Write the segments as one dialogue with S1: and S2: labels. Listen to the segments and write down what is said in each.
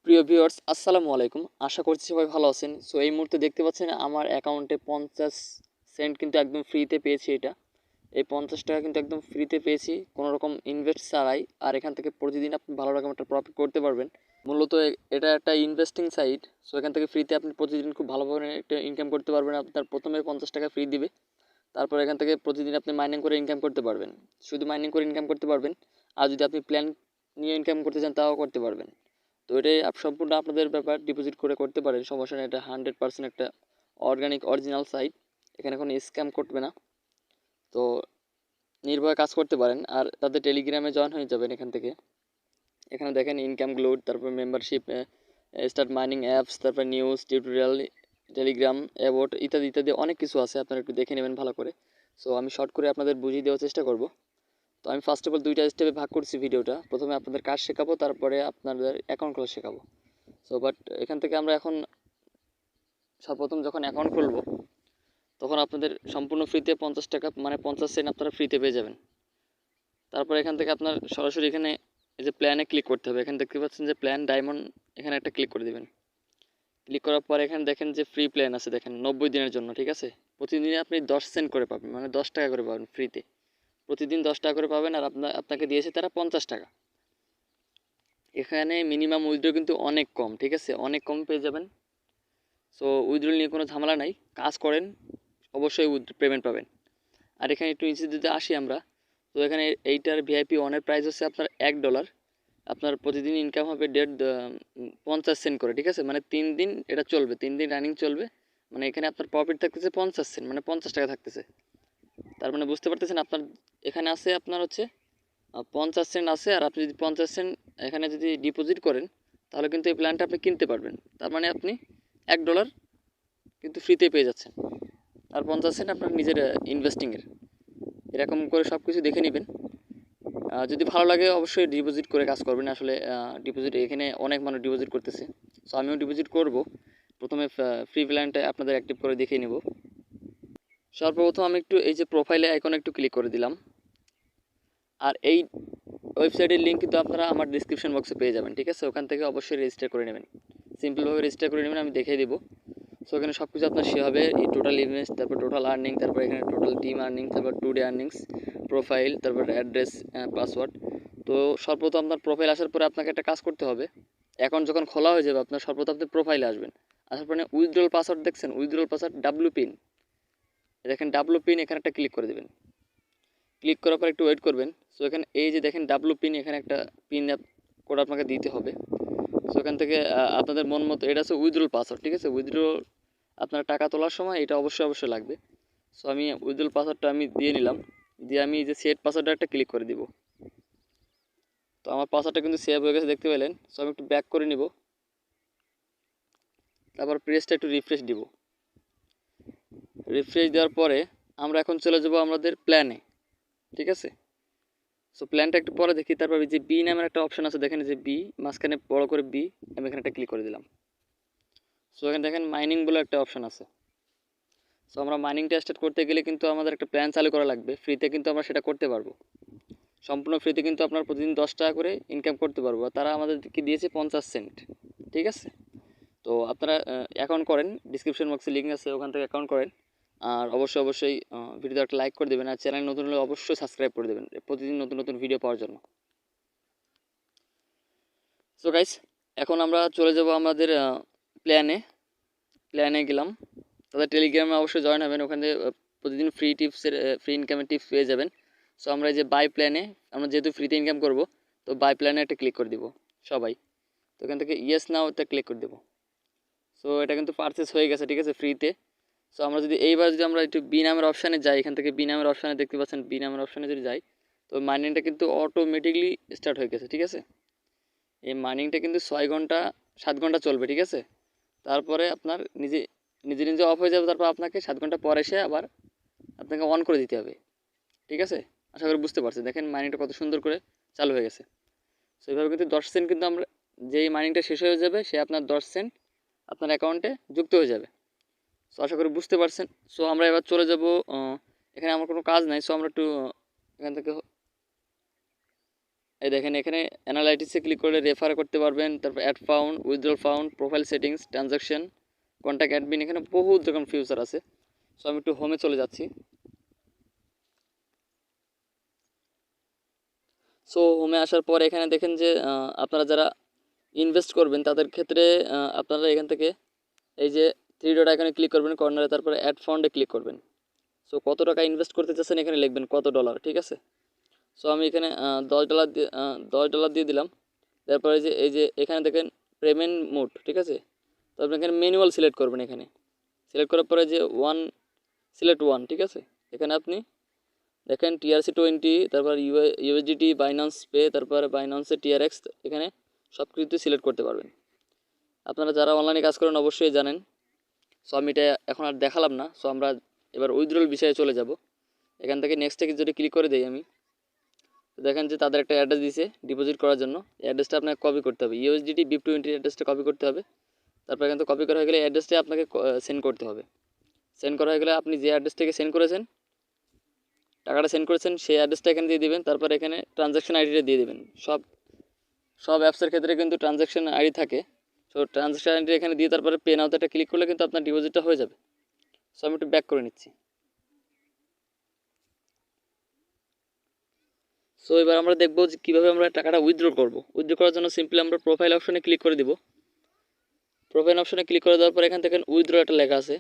S1: প্রিয় ভিউয়ার্স আসসালামু আলাইকুম। আশা করছি সবাই ভালো আছেন। সো এই মুহূর্তে দেখতে পাচ্ছেন আমার অ্যাকাউন্টে 50 সেন্ট কিন্তু একদম ফ্রিতে পেয়েছি এটা। এই 50 টাকা কিন্তু একদম ফ্রিতে পেয়েছি কোনো রকম ইনভেস্ট ছাড়াই। আর এখান থেকে প্রতিদিন আপনি ভালো রকম একটা প্রফিট করতে পারবেন। মূলত এটা একটা ইনভেস্টিং সাইট। সো এখান থেকে ফ্রিতে আপনি প্রতিদিন খুব ভালোভাবে একটা ইনকাম করতে পারবেন। আপনার প্রথমে 50 টাকা ফ্রি দিবে। তারপর এখান থেকে প্রতিদিন আপনি মাইনিং করে ইনকাম করতে পারবেন। শুধু মাইনিং করে ইনকাম করতে পারবেন। আর যদি আপনি প্ল্যান নিয়ে ইনকাম করতে চান তাও করতে পারবেন। তো এটাই সম্পূর্ণ আপনাদের ব্যাপার, ডিপোজিট করে করতে পারেন, সমস্যা নেই। এটা 100% একটা অর্গানিক অরিজিনাল সাইট। এখানে কোনো স্ক্যাম করবে না। তো নির্ভয়ে কাজ করতে পারেন। আর তাদের টেলিগ্রামে জয়েন হয়ে যাবেন এখান থেকে। এখানে দেখেন ইনকাম গ্লোড, তারপর মেম্বারশিপ, স্টার্ট মাইনিং অ্যাপস, তারপর নিউজ, টিউটোরিয়াল, টেলিগ্রাম, অ্যাবোট ইত্যাদি ইত্যাদি অনেক কিছু আছে। আপনারা একটু দেখে নেবেন ভালো করে। সো আমি শর্ট করে আপনাদের বুঝিয়ে দেওয়ার চেষ্টা করব। তো আমি ফার্স্ট অফ অল দুইটা স্টেপে ভাগ করছি ভিডিওটা। প্রথমে আপনাদের কাজ শেখাবো, তারপরে আপনাদের অ্যাকাউন্ট খোলা শেখাবো। সো বাট এখান থেকে আমরা এখন সর্বপ্রথম যখন অ্যাকাউন্ট খুলবো তখন আপনাদের সম্পূর্ণ ফ্রিতে 50 টাকা মানে 50 সেন্ট আপনারা ফ্রিতে পেয়ে যাবেন। তারপর এখান থেকে আপনার সরাসরি এখানে এই যে প্ল্যানে ক্লিক করতে হবে। এখানে দেখতে পাচ্ছেন যে প্ল্যান ডায়মন্ড, এখানে একটা ক্লিক করে দেবেন। ক্লিক করার পর এখানে দেখেন যে ফ্রি প্ল্যান আছে, দেখেন 90 দিনের জন্য, ঠিক আছে। প্রতিদিনে আপনি 10 সেন্ট করে পাবেন, মানে 10 টাকা করে পাবেন ফ্রিতে। প্রতিদিন 10 টাকা করে পাবেন। আর আপনাকে দিয়েছে তারা 50 টাকা। এখানে মিনিমাম উইথড্র কিন্তু অনেক কম, ঠিক আছে, অনেক কম পেয়ে যাবেন। সো উইথড্রল নিয়ে কোনো ঝামেলা নাই, কাজ করেন অবশ্যই পেমেন্ট পাবেন। আর এখানে একটু নিচে যদি আসি আমরা, তো এখানে এইটার ভিআইপি ওয়ানের প্রাইস হচ্ছে আপনার $1। আপনার প্রতিদিন ইনকাম হবে 50 সেন্ট করে, ঠিক আছে। মানে 3 দিন এটা চলবে, 3 দিন রানিং চলবে। মানে এখানে আপনার প্রফিট থাকতেছে 50 সেন্ট, মানে 50 টাকা থাকতেছে। তার মানে বুঝতে পারতেছেন আপনার এখানে আছে আপনার হচ্ছে 50 সেন্ট আছে। আর আপনি যদি 50 সেন্ট এখানে যদি ডিপোজিট করেন তাহলে কিন্তু এই প্ল্যানটা আপনি কিনতে পারবেন। তার মানে আপনি $1 কিন্তু ফ্রিতে পেয়ে যাচ্ছেন। আর 50 সেন্ট আপনার নিজের ইনভেস্টিংয়ের। এরকম করে সব কিছু দেখে নেবেন। যদি ভালো লাগে অবশ্যই ডিপোজিট করে কাজ করবেন। আসলে ডিপোজিট এখানে অনেক মানুষ ডিপোজিট করতেছে। সো আমিও ডিপোজিট করব। প্রথমে ফ্রি প্ল্যানটা আপনাদের অ্যাক্টিভ করে দেখিয়ে নেব। সর্বপ্রথম আমি একটু এই যে প্রোফাইলে আইকনে একটু ক্লিক করে দিলাম। আর এই ওয়েবসাইটের লিঙ্ক কিন্তু আপনারা আমার ডিসক্রিপশন বক্সে পেয়ে যাবেন, ঠিক আছে। ওখান থেকে অবশ্যই রেজিস্টার করে নেবেন, সিম্পলভাবে রেজিস্টার করে নেবেন, আমি দেখিয়ে দেবো। সো এখানে সব কিছু আপনার সে হবে, এই টোটাল ইনভেস্ট, তারপর টোটাল আর্নিং, তারপর এখানে টোটাল টিম আর্নিং, তারপর টুডে আর্নিংস, প্রোফাইল, তারপর অ্যাড্রেস, পাসওয়ার্ড। তো সর্বপ্রথম আপনার প্রোফাইল আসার পরে আপনাকে একটা কাজ করতে হবে। অ্যাকাউন্ট যখন খোলা হয়ে যাবে আপনার সর্বপ্রথম আপনি প্রোফাইলে আসবেন। আসার পরে উইথড্রল পাসওয়ার্ড দেখছেন, উইথড্রল পাসওয়ার্ড ডাব্লু পিন, দেখেন ডাব্লু পিন, এখানে একটা ক্লিক করে দেবেন। ক্লিক করার পর একটু ওয়েট করবেন। সো এখানে এই যে দেখেন ডাব্লু পিন, এখানে একটা পিন কোড আপনাকে দিতে হবে। সো এখান থেকে আপনাদের মন মতো, এটা হচ্ছে উইথড্রল পাসওয়ার্ড, ঠিক আছে। উইথড্রল আপনার টাকা তোলার সময় এটা অবশ্যই লাগবে। সো আমি উইথড্রল পাসওয়ার্ডটা আমি দিয়ে নিলাম। দিয়ে আমি যে সেট পাসওয়ার্ডটা একটা ক্লিক করে দিব। তো আমার পাসওয়ার্ডটা কিন্তু সেভ হয়ে গেছে, দেখতে পেলেন। সো আমি একটু ব্যাক করে নিব। তারপর পেজটা একটু রিফ্রেশ দিব। রিফ্রেশ দেওয়ার পরে আমরা এখন চলে যাব আমাদের প্ল্যানে, ঠিক আছে। সো প্ল্যানটা একটু পরে দেখি। তারপর যে বি নামের একটা অপশন আছে, দেখেন যে বি মাঝখানে বড় করে বি, আমি এখানে একটা ক্লিক করে দিলাম। সো এখানে দেখেন মাইনিং বলে একটা অপশন আছে। সো আমরা মাইনিংটা স্টার্ট করতে গেলে কিন্তু আমাদের একটা প্ল্যান চালু করা লাগবে। ফ্রিতে কিন্তু আমরা সেটা করতে পারবো, সম্পূর্ণ ফ্রিতে কিন্তু আপনার প্রতিদিন 10 টাকা করে ইনকাম করতে পারবো। তারা আমাদেরকে দিয়েছে 50 সেন্ট, ঠিক আছে। তো আপনারা অ্যাকাউন্ট করেন, ডিসক্রিপশন বক্সে লিঙ্ক আছে, ওখান থেকে অ্যাকাউন্ট করেন। আর অবশ্যই ভিডিওতে একটা লাইক করে দেবেন। আর চ্যানেল নতুন হলে অবশ্যই সাবস্ক্রাইব করে দেবেন প্রতিদিন নতুন ভিডিও পাওয়ার জন্য। সো গাইস, এখন আমরা চলে যাব আমাদের প্ল্যানে গেলাম। তাদের টেলিগ্রামে অবশ্যই জয়েন হবেন, ওখানে প্রতিদিন ফ্রি ইনকামের টিপস পেয়ে যাবেন। সো আমরা এই যে বাই প্ল্যানে, আমরা যেহেতু ফ্রিতে ইনকাম করব, তো বাই প্ল্যানে একটা ক্লিক করে দিব সবাই। তো এখান থেকে ইয়েস নাও একটা ক্লিক করে দেবো। সো এটা কিন্তু পারচেস হয়ে গেছে, ঠিক আছে, ফ্রিতে। সো আমরা যদি এইবার যদি আমরা একটু বি নামের অপশানে যাই, এখান থেকে বি নামের অপশানে দেখতে পাচ্ছেন, বি নামের অপশানে যদি যাই, তো মাইনিংটা কিন্তু অটোমেটিকলি স্টার্ট হয়ে গেছে, ঠিক আছে। এই মাইনিংটা কিন্তু 6-7 ঘন্টা চলবে, ঠিক আছে। তারপরে আপনার নিজে অফ হয়ে যাবে। তারপর আপনাকে 7 ঘন্টা পর এসে আবার আপনাকে অন করে দিতে হবে, ঠিক আছে। আশা করি বুঝতে পারছেন। দেখেন মাইনিংটা কত সুন্দর করে চালু হয়ে গেছে। সো এইভাবে কিন্তু 10 সেন্ট কিন্তু আমরা, যেই মাইনিংটা শেষ হয়ে যাবে সে আপনার 10 সেন্ট আপনার অ্যাকাউন্টে যুক্ত হয়ে যাবে। সো আশা করি বুঝতে পারছেন। সো আমরা এবার চলে যাব, এখানে আমার কোনো কাজ নাই। সো আমরা একটু এখান থেকে এই দেখেন এখানে অ্যানালাইটিক্সে ক্লিক করলে রেফার করতে পারবেন, তারপর add fund, withdrawal fund, profile settings, transaction, contact admin, এখানে বহুত রকম ফিউচার আছে। সো আমি একটু হোমে চলে যাচ্ছি। সো হোমে আসার পর এখানে দেখেন যে আপনারা যারা ইনভেস্ট করবেন তাদের ক্ষেত্রে আপনারা এখান থেকে এই যে থ্রি ডট আইকনে ক্লিক করবেন কর্নারে, তারপরে অ্যাড ফান্ডে ক্লিক করবেন। সো কত টাকা ইনভেস্ট করতে চাচ্ছেন এখানে লিখবেন কত ডলার, ঠিক আছে। সো আমি এখানে $10 দিয়ে $10 দিয়ে দিলাম। তারপরে এই যে এখানে দেখেন পেমেন্ট মোড, ঠিক আছে। তো আপনি এখানে ম্যানুয়াল সিলেক্ট করবেন। এখানে সিলেক্ট করার পরে যে সিলেক্ট ওয়ান, ঠিক আছে। এখানে আপনি দেখেন TRC20, তারপর USDT, বাইন্যান্স পে, তারপরে বাইন্যান্সের TRX, এখানে সব কিছু সিলেক্ট করতে পারবেন। আপনারা যারা অনলাইনে কাজ করেন অবশ্যই জানেন। সো আমি এটা এখন আর দেখালাম না। সো আমরা এবার উইথড্রল বিষয়ে চলে যাব। এখান থেকে নেক্সটে যদি ক্লিক করে দিই আমি, দেখেন যে তাদের একটা অ্যাড্রেস দিয়েছে ডিপোজিট করার জন্য। অ্যাড্রেসটা আপনাকে কপি করতে হবে, USDT BIP20 অ্যাড্রেসটা কপি করতে হবে। তারপর এখান থেকে কপি করা হয়ে গেলে অ্যাড্রেসটা আপনাকে সেন্ড করতে হবে। সেন্ড করা হয়ে গেলে আপনি যে অ্যাড্রেস থেকে সেন্ড করেছেন, টাকাটা সেন্ড করেছেন, সেই অ্যাড্রেসটা এখানে দিয়ে দিবেন। তারপর এখানে ট্রানজ্যাকশন আইডিটা দিয়ে দেবেন। সব অ্যাপসের ক্ষেত্রে কিন্তু ট্রানজ্যাকশন আইডি থাকে। সো ট্রানজ্যাকশন আইডি এখানে দিয়ে তারপরে পে নাওতে একটা ক্লিক করলে কিন্তু আপনার ডিপোজিটটা হয়ে যাবে। সো আমি একটু ব্যাক করে নিচ্ছি। সো এবার আমরা দেখবো যে কীভাবে আমরা টাকাটা উইথড্র করব। উইথড্র করার জন্য সিম্পলি আমরা প্রোফাইল অপশনে ক্লিক করে দিব। প্রোফাইল অপশনে ক্লিক করে দেওয়ার পর এখান থেকে উইথড্র একটা লেখা আছে।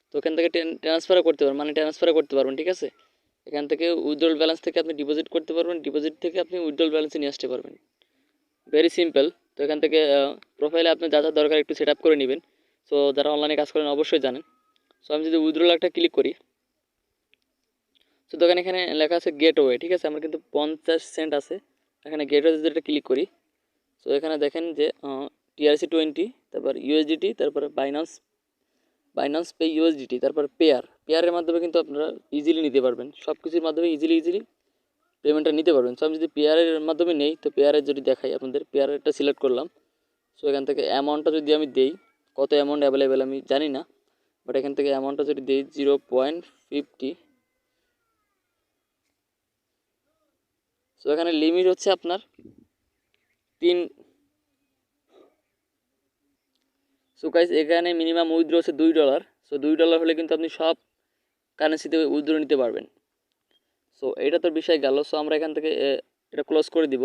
S1: তো এখান থেকে ট্রান্সফারও করতে পারবেন, মানে ট্রান্সফারও করতে পারবেন, ঠিক আছে। এখান থেকে উইথড্রল ব্যালেন্স থেকে আপনি ডিপোজিট করতে পারবেন, ডিপোজিট থেকে আপনি উইথড্রল ব্যালেন্সে নিয়ে আসতে পারবেন। Very simple. তো এখান থেকে প্রোফাইলে আপনি যা যা দরকার একটু সেট আপ করে নেবেন। সো যারা অনলাইনে কাজ করেন অবশ্যই জানেন। সো আমি যদি উইথড্রল একটা ক্লিক করি, তো দেখেন এখানে লেখা আছে গেটওয়ে, ঠিক আছে। আমার কিন্তু 50 সেন্ট আছে। এখানে গেটওয়ে যদি একটা ক্লিক করি, সো এখানে দেখেন যে TRC20, তারপর USDT, তারপরে বাইন্যান্স পে USDT, তারপর পেয়ারের মাধ্যমে কিন্তু আপনারা ইজিলি নিতে পারবেন। সব কিছুর মাধ্যমে ইজিলি পেমেন্টটা নিতে পারবেন। সো আমি যদি পেয়ারের মাধ্যমে নেই, তো পেয়ারের যদি দেখাই আপনাদের, পেয়ারেরটা সিলেক্ট করলাম। সো এখান থেকে অ্যামাউন্টটা যদি আমি দেই, কত অ্যামাউন্ট অ্যাভেলেবেল আমি জানি না, বাট এখান থেকে অ্যামাউন্টটা যদি দিই 0.50। সো এখানে লিমিট হচ্ছে আপনার 3। সো গাইস এখানে মিনিমাম উইথড্র হচ্ছে $2। সো $2 হলে কিন্তু আপনি সব কারেন্সিতে উইথড্র নিতে পারবেন। সো এটা তো বিষয় গেল। সো আমরা এখান থেকে এটা ক্লোজ করে দিব।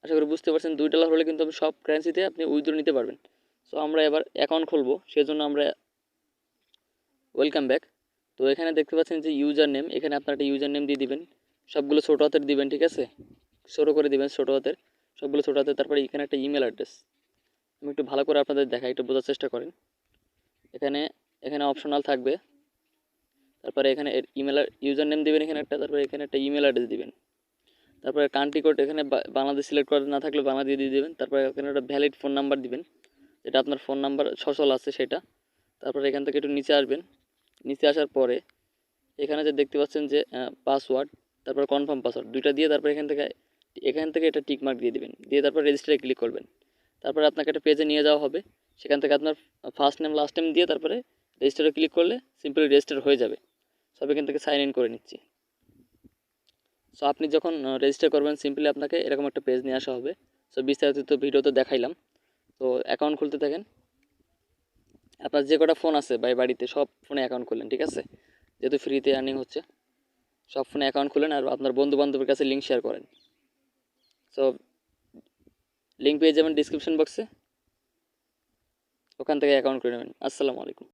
S1: আশা করি বুঝতে পারছেন, $2 হলে কিন্তু আপনি সব কারেন্সিতে আপনি উইথড্র নিতে পারবেন। সো আমরা এবার অ্যাকাউন্ট খুলবো, সেজন্য আমরা ওয়েলকাম ব্যাক। তো এখানে দেখতে পাচ্ছেন যে ইউজার নেম, এখানে আপনার একটা ইউজার নেম দিয়ে দিবেন। সবগুলো ছোটো হাতের দিবেন, ঠিক আছে। ছোটো করে দিবেন, ছোটো হাতের সবগুলো ছোটো হাতের। তারপরে এখানে একটা ইমেল অ্যাড্রেস, আমি একটু ভালো করে আপনাদের দেখাই, একটু বোঝার চেষ্টা করেন। এখানে অপশনাল থাকবে। তারপরে এখানে ইমেল ইউজার নেম দিবেন এখানে একটা, তারপরে এখানে একটা ইমেল অ্যাড্রেস দিবেন। তারপরে কান্ট্রি কোড এখানে বাংলাদেশ সিলেক্ট করা না থাকলে বাংলাদেশ দিয়ে দিবেন। তারপরে এখানে একটা ভ্যালিড ফোন নাম্বার দিবেন, যেটা আপনার ফোন নাম্বার সচল আছে সেটা। তারপরে এখান থেকে একটু নিচে আসবেন। নিচে আসার পরে এখানে যে দেখতে পাচ্ছেন যে পাসওয়ার্ড, তারপর কনফার্ম পাসওয়ার্ড দুইটা দিয়ে তারপর এখান থেকে এটা টিক মার্ক দিয়ে দিবেন, দিয়ে তারপর রেজিস্টারে ক্লিক করবেন। তারপরে আপনাকে একটা পেজে নিয়ে যাওয়া হবে। সেখান থেকে আপনার ফার্স্ট নেম লাস্ট নেম দিয়ে তারপরে রেজিস্টারে ক্লিক করলে সিম্পলি রেজিস্টার হয়ে যাবে। সব এখান থেকে সাইন ইন করে নিচ্ছি। সো আপনি যখন রেজিস্টার করবেন সিম্পলি আপনাকে এরকম একটা পেজ নিয়ে আসা হবে। সো বিস্তারিত ভিডিওতে দেখাইলাম। তো অ্যাকাউন্ট খুলতে থাকেন। আপনার যে কটা ফোন আছে বাড়িতে সব ফোনে অ্যাকাউন্ট খুললেন, ঠিক আছে। যেহেতু ফ্রিতে আর্নিং হচ্ছে, সব ফোনে অ্যাকাউন্ট খুলেন আর আপনার বন্ধু বান্ধবের কাছে লিঙ্ক শেয়ার করেন। সো লিঙ্ক পেয়ে যাবেন ডিসক্রিপশন বক্সে, ওখান থেকে অ্যাকাউন্ট করে নেবেন। আসসালামু আলাইকুম।